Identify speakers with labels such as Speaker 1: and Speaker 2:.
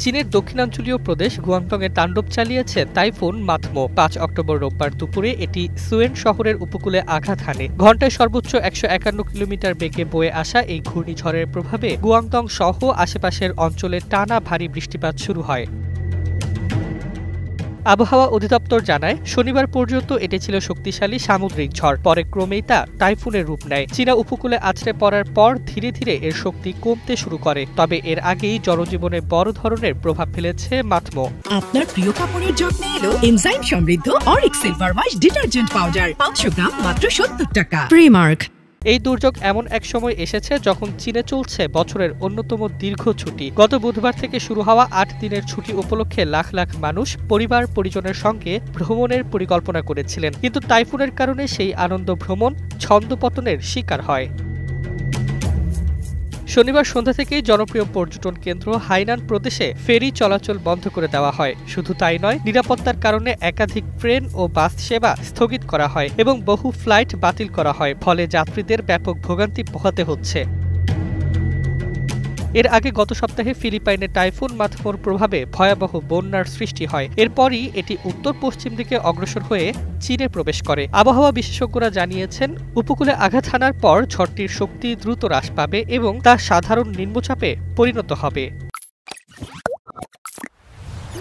Speaker 1: চীনের দক্ষিণাঞ্চলীয় প্রদেশ গুয়াংডংয়ে তাণ্ডব চালিয়েছে টাইফুন মাথমো। ৫ অক্টোবর রোববার দুপুরে এটি সুয়েন শহরের উপকূলে আঘাত হানে। ঘণ্টায় সর্বোচ্চ ১৫১ কিলোমিটার বেগে বয়ে আসা এই ঘূর্ণিঝড়ের প্রভাবে গুয়াংডং সহ আশেপাশের অঞ্চলে টানা ভারী বৃষ্টিপাত শুরু হয়। আবহাওয়া অধিদপ্তর জানায়, শনিবার পর্যন্ত এটি ছিল শক্তিশালী সামুদ্রিক ঝড়। পরে ক্রমেই তা টাইফুনের রূপ নেয়। চীনা উপকূলে আছড়ে পড়ার পর ধীরে ধীরে এর শক্তি কমতে শুরু করে। তবে এর আগেই জনজীবনে বড় ধরনের প্রভাব ফেলেছে মাথমো।
Speaker 2: আপনার প্রিয় কাপড়ের যত্নে এলো এনজাইম সমৃদ্ধ Arik silver wash detergent powder, ৫০০ গ্রাম মাত্র ৭০ টাকা। প্রিমার্ক।
Speaker 1: এই দুর্যোগ এমন এক সময় এসেছে যখন চীনে চলছে বছরের অন্যতম দীর্ঘ ছুটি। গত বুধবার থেকে শুরু হওয়া ৮ দিনের ছুটি উপলক্ষে লাখ লাখ মানুষ পরিবার পরিজনের সঙ্গে ভ্রমণের পরিকল্পনা করেছিলেন, কিন্তু টাইফুনের কারণে সেই আনন্দ ভ্রমণ ছন্দপতনের শিকার হয়। শনিবার সন্ধ্যা থেকেই জনপ্রিয় পর্যটন কেন্দ্র হাইনান প্রদেশে ফেরি চলাচল বন্ধ করে দেওয়া হয়। শুধু তাই নয়, নিরাপত্তার কারণে একাধিক ট্রেন ও বাস সেবা স্থগিত করা হয় এবং বহু ফ্লাইট বাতিল করা হয়। ফলে যাত্রীদের ব্যাপক ভোগান্তি পোহাতে হচ্ছে। এর আগে গত সপ্তাহে ফিলিপাইনে টাইফুন মাথমোর প্রভাবে ভয়াবহ বন্যার সৃষ্টি হয়। এরপরই এটি উত্তর পশ্চিম দিকে অগ্রসর হয়ে চীনে প্রবেশ করে। আবহাওয়া বিশেষজ্ঞরা জানিয়েছেন, উপকূলে আঘাত হানার পর ঝড়টির শক্তি দ্রুত হ্রাস পাবে এবং তা সাধারণ নিম্নচাপে পরিণত হবে।